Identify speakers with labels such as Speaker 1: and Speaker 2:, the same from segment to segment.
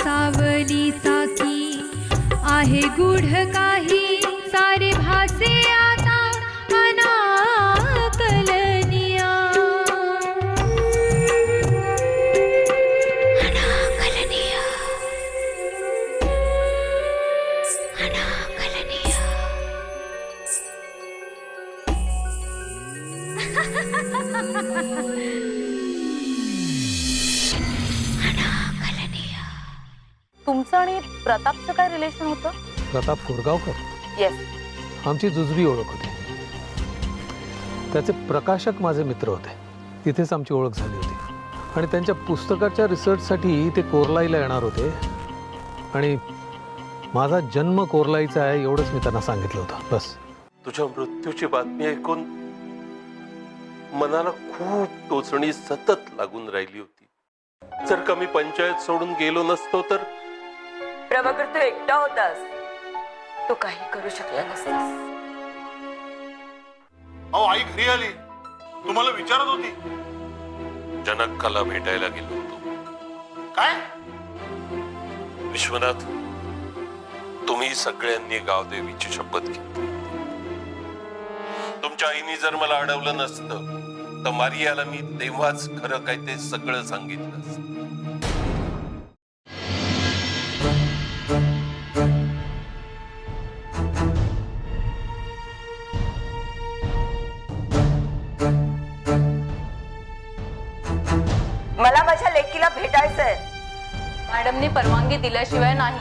Speaker 1: सावली साकी आहे गूढ काही सारे भासे आता अनाकलनिया अनाकलनिया अनाकलनिया
Speaker 2: तुमचं आणि प्रतापचं काय रिलेशन होतं?
Speaker 3: प्रताप कोरगावकर?
Speaker 2: येस.
Speaker 3: आमची जुजवी ओळख होती. त्याचे प्रकाशक माझे मित्र होते. तिथेच आमची ओळख झाली होती आणि त्यांच्या पुस्तकाच्या रिसर्चसाठी ते कोरलाईला येणार होते आणि माझा जन्म कोरलाईचा आहे एवढंच मी त्यांना सांगितलं होतं. बस.
Speaker 4: तुझ्या मृत्यूची बातमी ऐकून मनाला खूप टोचणी सतत लागून राहिली होती. जर का मी पंचायत सोडून गेलो नसतो तर
Speaker 5: प्रभाकर तू एकटा होतास, तू काही करू शकला नसतास.
Speaker 6: अहो आई घरी आली, तुम्हाला विचारत होती.
Speaker 4: जनकाला भेटायला गेलो होतो.
Speaker 6: काय?
Speaker 4: विश्वनाथ, तुम्ही सगळ्यांनी गावदेवीची शपथ घेतली. तुमच्या आईने जर मला अडवलं नसतं तर मारियाला मी तेव्हाच खरं काय ते सगळं सांगितलं असतं.
Speaker 5: मला माझ्या लेकीला भेटायचंय.
Speaker 2: मॅडमनी परवानगी दिल्याशिवाय नाही.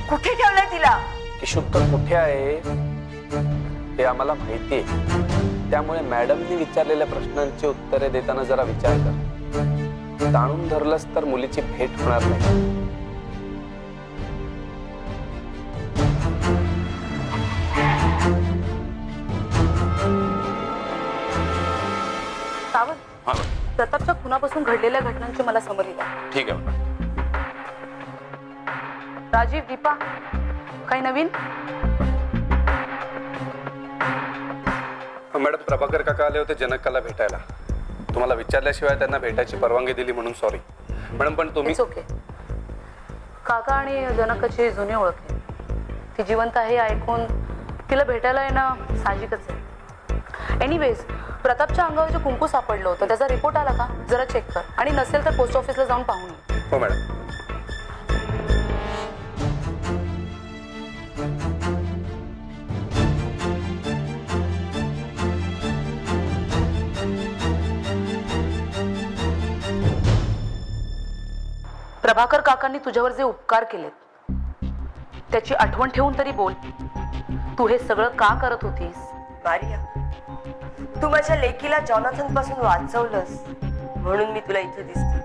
Speaker 5: कुठे ठेवलंय तिला?
Speaker 7: किशोत्तर कुठे आहे हे आम्हाला माहिती आहे. त्यामुळे मॅडमनी विचारलेल्या प्रश्नांची उत्तरे देताना जरा विचार कर. ताणून धरलंस तर मुलीची भेट होणार नाही.
Speaker 2: प्रतापच्या खुनापासून घडलेल्या घटनांची मला समरी द्या.
Speaker 7: ठीक आहे.
Speaker 2: राजीव, दीपा, काही नवीन?
Speaker 7: मॅडम, प्रभाकर काका आले होते जनकाला भेटायला. तुम्हाला विचारल्याशिवाय त्यांना भेटायची परवानगी दिली म्हणून सॉरी मॅडम. पण तुम्ही
Speaker 2: ओके. काका आणि जनकाची जुनी ओळख आहे. ती जिवंत आहे ऐकून तिला भेटायला येणं साहजिकच आहे. एनिवेज, प्रतापच्या अंगावर जे कुंकू सापडलं होतं त्याचा रिपोर्ट आला का? जरा चेक कर आणि नसेल तर पोस्ट ऑफिसला जाऊन पाहून ये.
Speaker 7: हो मॅडम.
Speaker 2: प्रभाकर काकांनी तुझ्यावर जे उपकार केलेत त्याची आठवण ठेवून तरी बोल. तू हे सगळं का करत होतीस?
Speaker 5: मारिया, तू माझ्या लेकीला जॉनाथन पासून वाचवलंस म्हणून मी तुला इथे दिसते.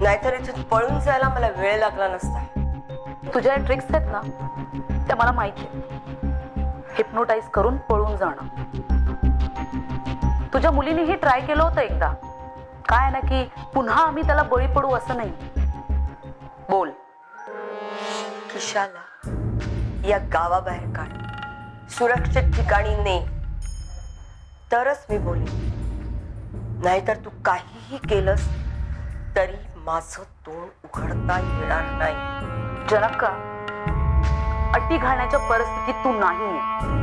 Speaker 5: नाहीतर इथून पळून जायला मला वेळ लागला नसता.
Speaker 2: तुझ्या ट्रिक्स आहेत ना त्या मला माहिती आहे. हिप्नोटाईज करून पळून जाणं. तुझ्या मुलीनेही ट्राय केलं होतं एकदा. काय ना की पुन्हा आम्ही त्याला बळी पडू असं नाही. बोल.
Speaker 5: किशाला या गावाबाहेर काढ, सुरक्षित ठिकाणी ने, तरच मी बोलेन. नाहीतर तू काहीही केलंस तरी माझं तोंड उघडता येणार नाही.
Speaker 2: जनका, अटी घालण्याच्या परिस्थितीत तू नाहीये.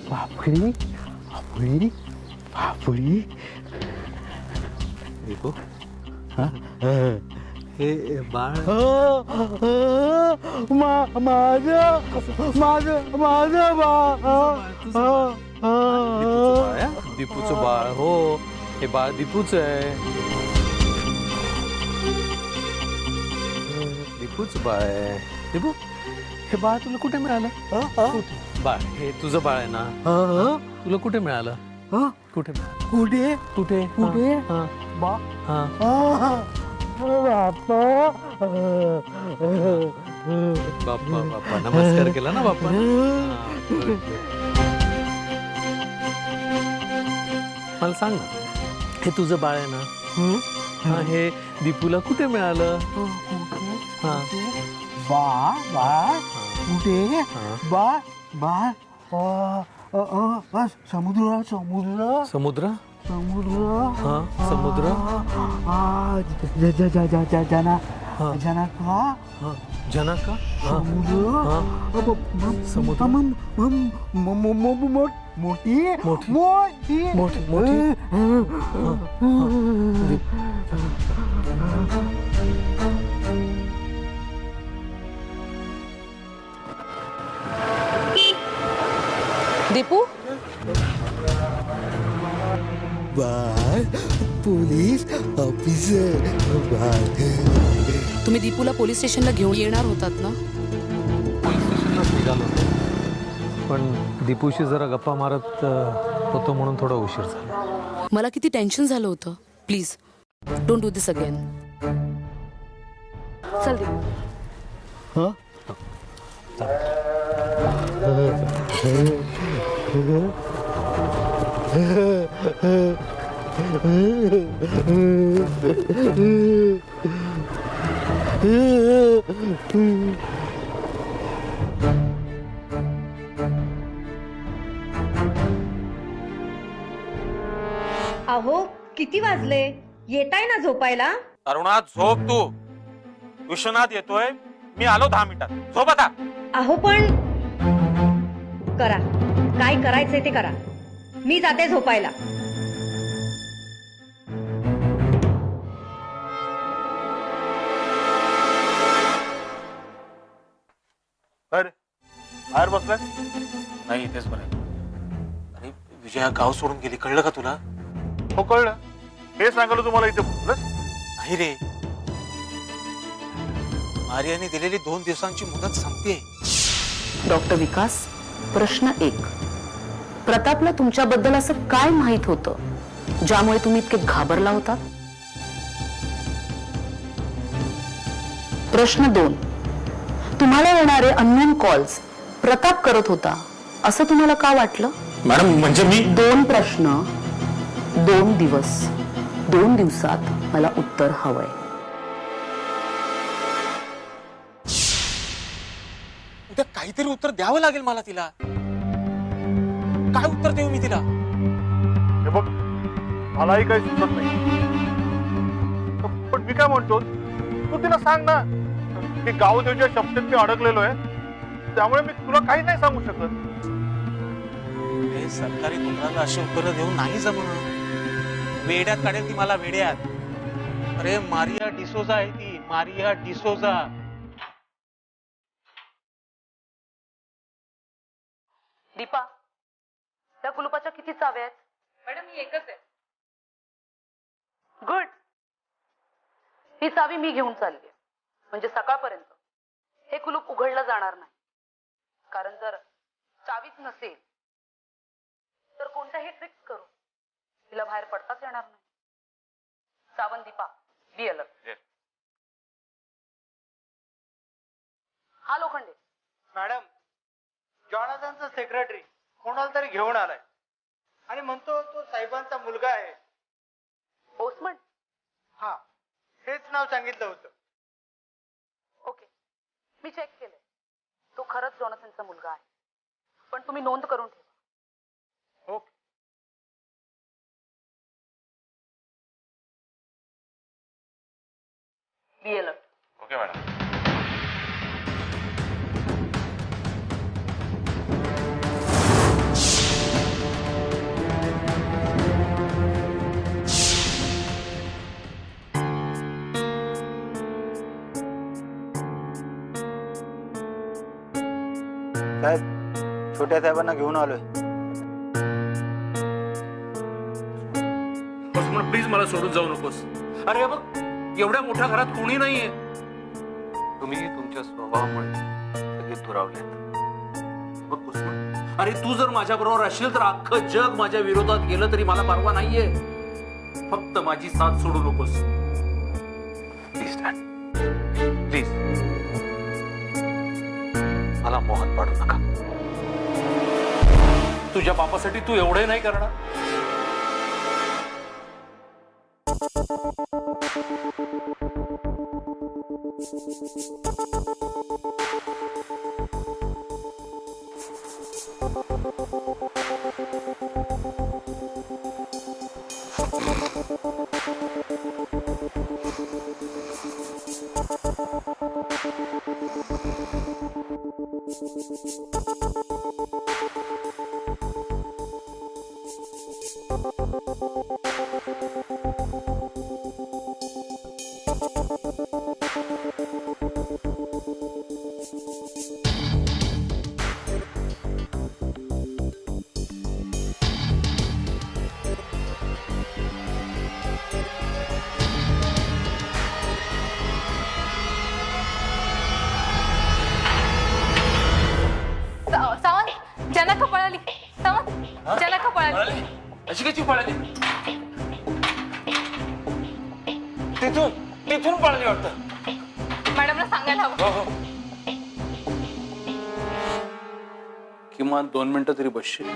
Speaker 8: पापडी पापडी पापडी
Speaker 3: हे बाळ
Speaker 8: माझं माझं माझं
Speaker 3: दीपूचं बाळ हो हे बाळ दीपूच आहे दीपूच बाळ आहे दीपू हे बाळ तुला कुठे मिळालं बाळ हे तुझं बाळ आहे ना तुला कुठे मिळालं कुठे मिळालं
Speaker 8: कुठे
Speaker 3: कुठे
Speaker 8: कुठे
Speaker 3: हा
Speaker 8: बा
Speaker 3: हा
Speaker 8: बाप्पा
Speaker 3: बाप्पा बाप्पा नमस्कार केला ना बाप्पा मला सांग ना हे तुझं बाळ आहे ना हा हे दीपूला कुठे मिळालं हा
Speaker 8: बा बा कुठे बा बा समुद्र समुद्र
Speaker 3: समुद्र
Speaker 8: समुद्र
Speaker 3: हा समुद्र
Speaker 8: जना
Speaker 3: हा.
Speaker 8: जना का
Speaker 3: हा जनका हा
Speaker 8: समुद्र
Speaker 3: समुद्र.
Speaker 8: मोठी
Speaker 3: मोठी.
Speaker 8: मोठी
Speaker 3: मोठी मोठी
Speaker 2: दीपू
Speaker 8: बाळ पोलीस ऑफिसर बाळ
Speaker 2: तुम्ही दीपूला पोलीस स्टेशनला घेऊन येणार होतात ना?
Speaker 3: पोलीस स्टेशनलाच निघालो होतो पण दीपूशी जरा गप्पा मारत होतो म्हणून थोडा उशीर झाला
Speaker 2: मला किती टेन्शन झालं होतं. Please don't do this again. चल दीपू.
Speaker 8: हा
Speaker 9: अहो किती वाजले? येताय ना झोपायला?
Speaker 6: अरुणा झोप तू. विश्वनाथ येतोय, मी आलो 10 मिनिटात. झोप आता.
Speaker 9: अहो पण करा काय करायचंय ते करा. मी जाते झोपायला.
Speaker 6: अरे बाहेर बसलाय? नाही इथेच बरं. अरे विजया गाव सोडून गेली, कळलं का तुला? हो कळलं. हे सांगायला तुम्हाला इथे बोललंस? नाही रे, मारियाने दिलेली 2 दिवसांची मुदत संपते.
Speaker 2: डॉक्टर विकास, प्रश्न 1. प्रतापला तुमच्याबद्दल असं काय माहित होतं ज्यामुळे तुम्ही इतके घाबरला होतात? प्रश्न 2. तुम्हाला येणारे अननोन कॉल्स प्रताप करत होता असं तुम्हाला का वाटलं?
Speaker 6: मॅडम म्हणजे मी
Speaker 2: 2 प्रश्न 2 दिवस. 2 दिवसात मला उत्तर हवंय.
Speaker 6: उद्या काहीतरी उत्तर द्यावं लागेल मला तिला. काय उत्तर देऊ मी तिला? हे बघ, मलाही काही सुचत नाही. पण मी काय म्हणतो, तू तिला सांग ना की गावदेवच्या शब्दात मी अडकलेलो आहे, त्यामुळे मी तुला काही नाही सांगू शकत. सरकारी तुम्हाला अशी उत्तरं देऊन नाही जमणार. वेड्यात काढेल ती मला, वेड्यात. अरे मारिया डिसोजा आहे ती, मारिया डिसोजा.
Speaker 2: दीपा, त्या कुलुपाच्या किती चाव्या आहेत?
Speaker 1: मॅडम ही एकच आहे.
Speaker 2: गुड. ही चावी मी घेऊन चालली, म्हणजे सकाळपर्यंत हे कुलूप उघडलं जाणार नाही. कारण जर चावीच नसेल तर कोणत्याही ट्रिक्स करू तिला बाहेर पडताच येणार नाही. Sawant Deepa, be alert. हा लोखंडे.
Speaker 10: मॅडम, जॉनाथनचा सेक्रेटरी कोणाला तरी घेऊन आलाय आणि म्हणतो तो साहेबांचा मुलगा आहे.
Speaker 2: ओसमन?
Speaker 10: हा, हेच नाव सांगितलं होतं.
Speaker 2: ओके, मी चेक केलंय. तो खरंच जॉनाथनचा मुलगा आहे, पण तुम्ही नोंद करून ठेवा.
Speaker 10: Okay.
Speaker 2: Be alert.
Speaker 6: Okay madam.
Speaker 10: साहेब, छोट्या साहेबांना घेऊन आलोय.
Speaker 4: प्लीज मला सोडून जाऊ नकोस. अरे बघ, एवढ्या मोठ्या घरात कोणी नाहीये. तुम्ही तुमच्या स्वभावामुळे सगळे दुरावलेत. बघ उस्मान, अरे तू जर माझ्या बरोबर असशील तर अख्खं जग माझ्या विरोधात गेलं तरी मला परवा नाहीये. फक्त माझी साथ सोडू नकोस प्लीज डॅड, प्लीज. मला मोहात पाडू नका. तुझ्या बापासाठी तू एवढे नाही करणार.
Speaker 2: सावंत, जनक पळाली. सावंत, जनक पळाली.
Speaker 4: अशी कशी पळाली? तिथून पळाली वाटतं.
Speaker 2: मॅडमला सांगायला हवं.
Speaker 4: किमान 2 मिनिटं तरी बसशील.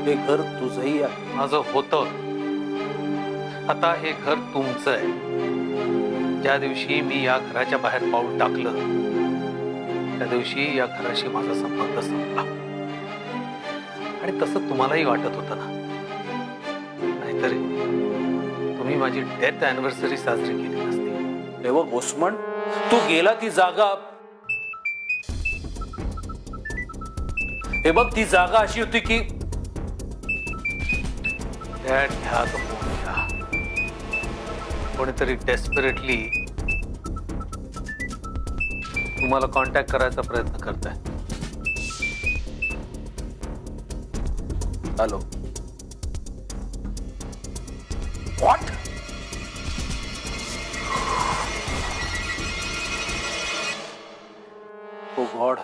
Speaker 4: हे घर तुझंही आहे. माझं होतं. आता हे घर तुमचं आहे. ज्या दिवशी मी या घराच्या बाहेर पाऊल टाकलं त्या दिवशी या घराशी माझा संबंध संपला. आणि तसं तुम्हालाही वाटत होतं ना? नाहीतरी तुम्ही माझी डेथ अॅनिव्हर्सरी साजरी केली नसती.
Speaker 11: हे बघ ओस्मान, तू गेला ती जागा, हे बघ ती जागा अशी होती की
Speaker 4: डॅड घ्या तो फोन घ्या. कोणीतरी डेस्परेटली तुम्हाला कॉन्टॅक्ट करायचा प्रयत्न करताय.
Speaker 11: हॅलो. व्हॉट? Oh God.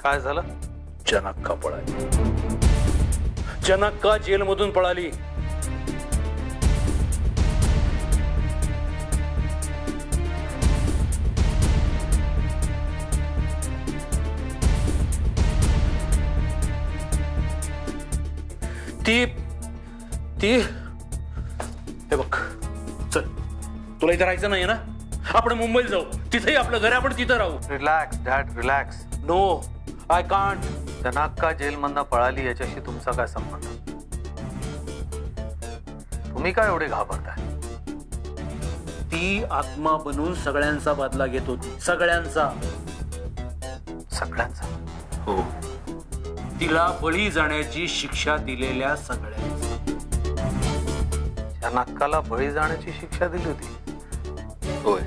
Speaker 4: काय झालं?
Speaker 11: जनक्का पळाली. जनक्का जेलमधून पळाली. ती हे बघ, चल, तुला इथं राहायचं नाहीये ना? आपण मुंबईला जाऊ. तिथेही आपलं घर आहे, आपण तिथं राहू.
Speaker 4: Relax dad, relax.
Speaker 11: No, I can't.
Speaker 4: Janakka जेलमधनं पळाली याच्याशी तुमचा काय संबंध? तुम्ही काय एवढे घाबरताय?
Speaker 11: ती आत्मा बनून सगळ्यांचा बदला घेत होती. सगळ्यांचा. हो. तिला बळी जाण्याची शिक्षा दिलेल्या सगळ्यांचा.
Speaker 4: जनक्काला बळी जाण्याची शिक्षा दिली होती?
Speaker 11: होय.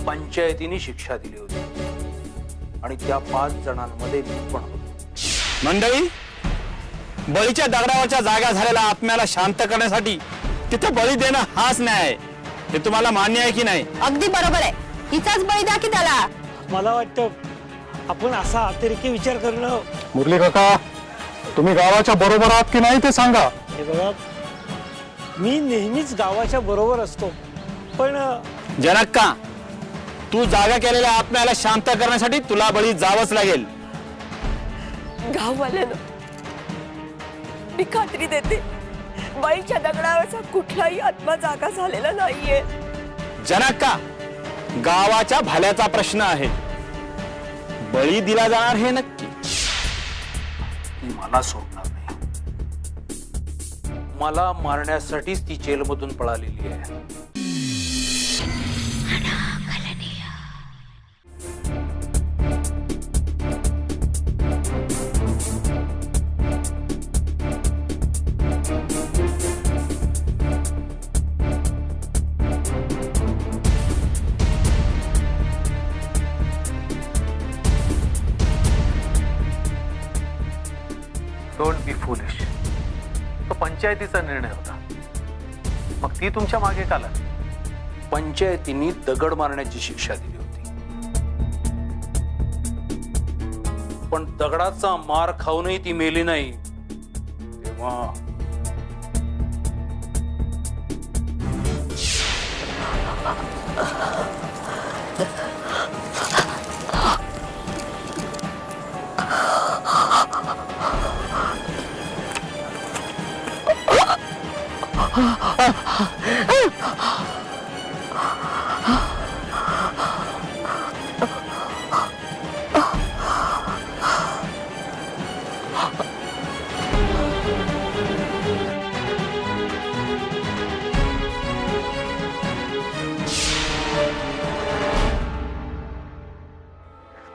Speaker 11: पंचायतीने शिक्षा दिली होती. आणि त्या 5 जणांमध्ये मी पण होतो.
Speaker 6: मंडळी, बळीच्या दगडावरच्या जागा झालेल्या आत्म्याला शांत करण्यासाठी तिथे बळी देणं हाच न्याय आहे. हे तुम्हाला मान्य आहे की नाही?
Speaker 9: अगदी बरोबर आहे. हिचाच बळी द्या की त्याला.
Speaker 12: मला वाटतं आपण असा अतिरेकी विचार करणं.
Speaker 6: मुरली काका, तुम्ही गावाच्या बरोबर आहात की नाही ते सांगा.
Speaker 12: हे बघा, मी नेहमीच गावाच्या बरोबर असतो, पण
Speaker 6: जनक्का, तू जागा केलेल्या आत्म्याला शांत करण्यासाठी तुला बळी जावंच लागेल.
Speaker 5: गाववाल्यानं मी खात्री देते, बळीच्या दगडावरचा कुठलाही आत्मा जागा झालेला नाहीये.
Speaker 6: जनक्का, गावाच्या भल्याचा प्रश्न आहे. बळी दिला जाणार हे नक्की.
Speaker 11: ती मला सोडणार नाही. मला मारण्यासाठीच ती जेलमधून पळालेली आहे.
Speaker 4: पंचायतीचा निर्णय होता, मग ती तुमच्या मागे का लागली?
Speaker 11: पंचायतीने दगड मारण्याची शिक्षा दिली होती, पण दगडाचा मार खाऊनही ती मेली नाही. तेव्हा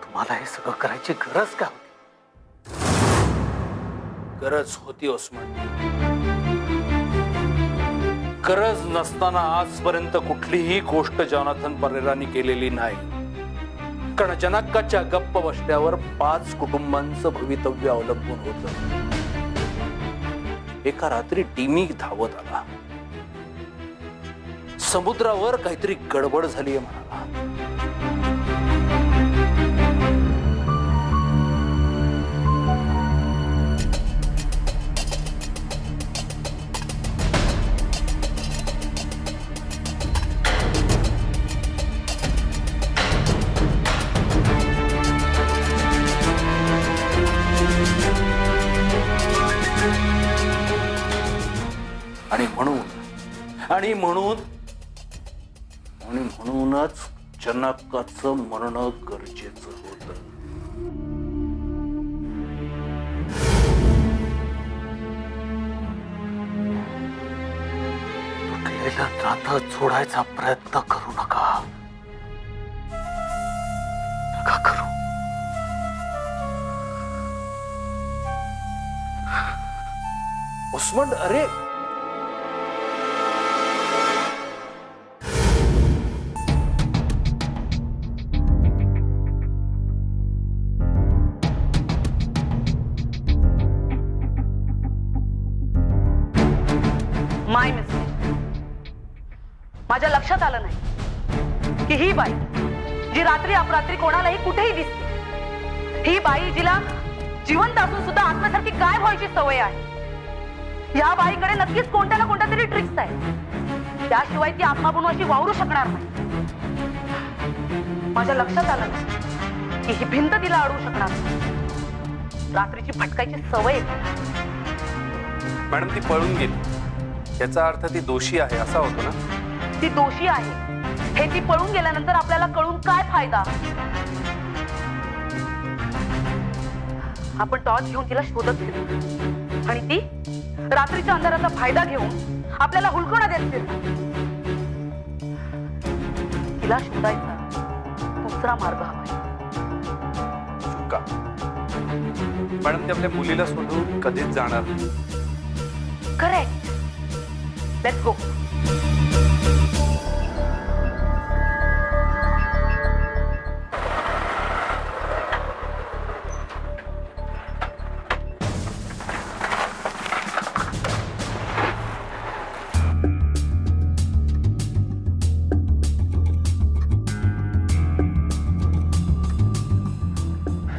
Speaker 4: तुम्हाला हे सगळं करायची गरज का होती?
Speaker 11: गरज होती ओस्मान. गरज नसताना आजपर्यंत कुठलीही गोष्ट जॉनाथन परेरांनी केलेली नाही. कारण जनकाच्या गप्प बसल्यावर 5 कुटुंबांचं भवितव्य अवलंबून होतं. एका रात्री टिमी धावत आला, समुद्रावर काहीतरी गडबड झालीये म्हणाला. आणि म्हणूनच जनकाचं मरण गरजेचं होतं.
Speaker 4: तुटलेलं नातं जोडायचा प्रयत्न करू नका करू.
Speaker 11: उस्मान, अरे
Speaker 2: माय मिस्टेक. माझ्या लक्षात आलं नाही की ही बाई जी रात्री अपरात्री कोणालाही कुठेही दिसते, ही बाई जिला जिवंत असून सुद्धा आत्म्यासारखी गायब व्हायची सवय आहे. या बाईकडे नक्कीच कोणत्या ना कोणत्या तरी ट्रिक्स आहेत, त्याशिवाय ती आत्मा बनून अशी वावरू शकणार नाही. माझ्या लक्षात आलं नाही की ही भिंत तिला अडवू शकणार नाही. रात्रीची भटकायची सवय.
Speaker 7: मॅडम, ती पळून गेली याचा अर्थ ती दोषी आहे असा होतो ना?
Speaker 2: ती दोषी आहे हे ती पळून गेल्यानंतर आपल्याला कळून काय फायदा? आपण टॉर्च घेऊन तिला शोधत फिरू आणि ती रात्रीच्या अंधाराचा फायदा घेऊन आपल्याला हुलकवण्यात देत फिरू. तिला शोधायचा दुसरा मार्ग हवा.
Speaker 7: चुका मॅडम, ती आपल्या मुलीला सोडून कधीच जाणार नाही.
Speaker 2: करेक्ट. Let's go.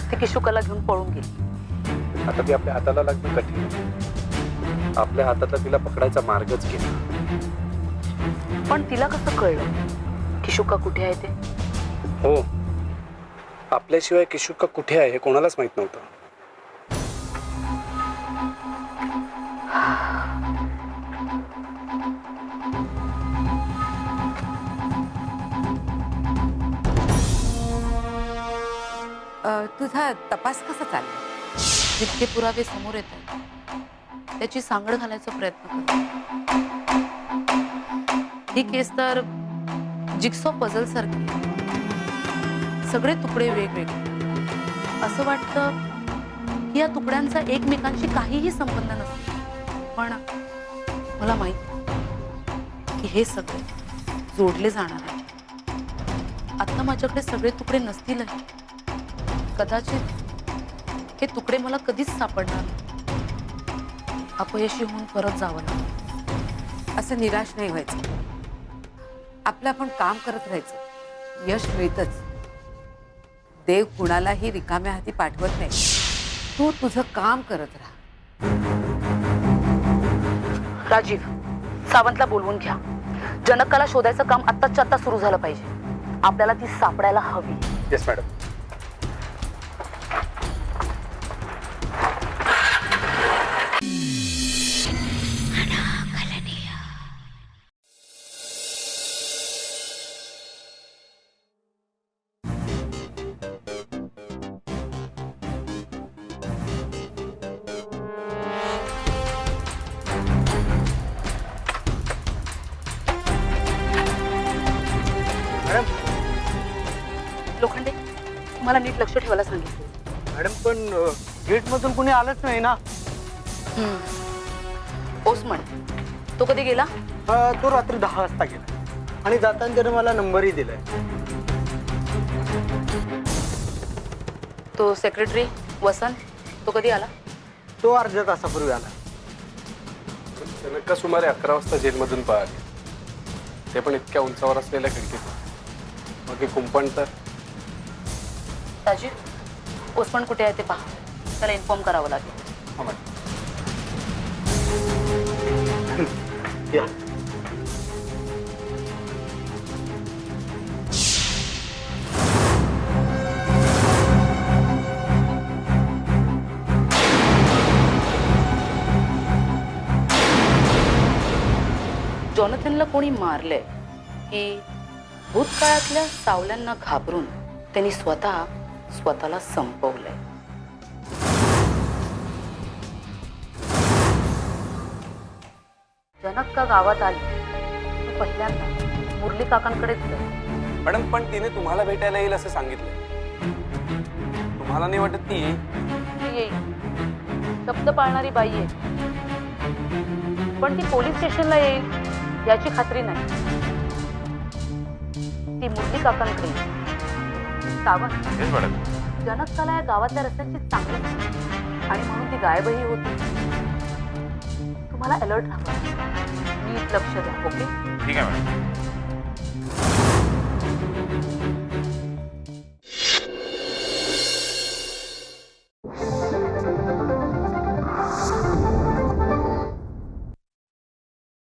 Speaker 2: ती किशुकाला घेऊन पळून गेली.
Speaker 7: आता ती आपल्या हाताला लागणं कठीण आहे. आपल्या हातातला तिला पकडायचा मार्गच गेला.
Speaker 2: पण तिला कसं कळलं किशुका कुठे आहे ते?
Speaker 7: हो, आपल्याशिवाय किशुका कुठे आहे हे कोणालाच माहित नव्हतं.
Speaker 1: तुझा तपास कसा चालला?
Speaker 2: जितके पुरावे समोर येतात त्याची सांगड घालायचा प्रयत्न करतो. ही केस तर जिक्सॉ पझल सारखी, सगळे तुकडे वेगवेगळे. असं वाटतं की या तुकड्यांचा एकमेकांशी काहीही संबंध नसतो, पण मला माहिती की हे सगळे जोडले जाणार आहे. आता माझ्याकडे सगळे तुकडे नसतीलही. कदाचित हे तुकडे मला कधीच सापडणार नाही. अपयशी होऊन परत जावं लागलं.
Speaker 13: असं निराश नाही व्हायचं. आपलं आपण काम करत राहायचं. यश मिळतच. देव कुणालाही रिकाम्या हाती पाठवत नाही. तू तुझं काम करत राहा.
Speaker 2: राजीव, सावंतला बोलवून घ्या. जनकाला शोधायचं काम आत्ताच्या आत्ता सुरू झालं पाहिजे. आपल्याला ती सापडायला हवी.
Speaker 6: Yes madam.
Speaker 2: लोखंडे, मला नीट लक्ष ठेवायला सांगितलं.
Speaker 10: मॅडम पण गेट मधून कुणी आलंच नाही ना.
Speaker 2: ओसमन, तो कधी गेला?
Speaker 10: तो रात्री 10 वाजता गेला आणि जाताना त्याने मला नंबरही दिलाय.
Speaker 2: तो सेक्रेटरी वसंत, तो कधी आला?
Speaker 10: तो अर्ध्या तासापूर्वी आला.
Speaker 7: जनका सुमारे 11 वाजता जेलमधून पळाले. ते पण इतक्या उंचावर असलेल्या खिडकीत. मग कुंपण तर.
Speaker 2: राजीव, ओसमन कुठे आहे ते पहा. त्याला इन्फॉर्म करावं लागेल.
Speaker 10: या.
Speaker 2: जॉनथनला कोणी मारलंय की भूतकाळातल्या सावल्यांना घाबरून त्यांनी स्वतःला संपवलंय. जनक का गावात आली ती पहिल्यांदा मुरली काकांकडेच गेली.
Speaker 7: मॅडम, पण तिने तुम्हाला भेटायला येईल असं सांगितलं. तुम्हाला नाही वाटत ती येईल?
Speaker 2: ती येईल. शब्द पाळणारी बाई आहे. पण ती पोलीस स्टेशनला येईल याची खात्री नाही. ती मुरली काकांकडे येईल. सावंत, जनकला या गावातल्या रस्त्यांची चांगली माहिती आणि म्हणून ती गायबही होती. तुम्हाला अलर्ट राहावं. नीट लक्ष द्या. ओके?
Speaker 6: ठीक आहे मॅडम.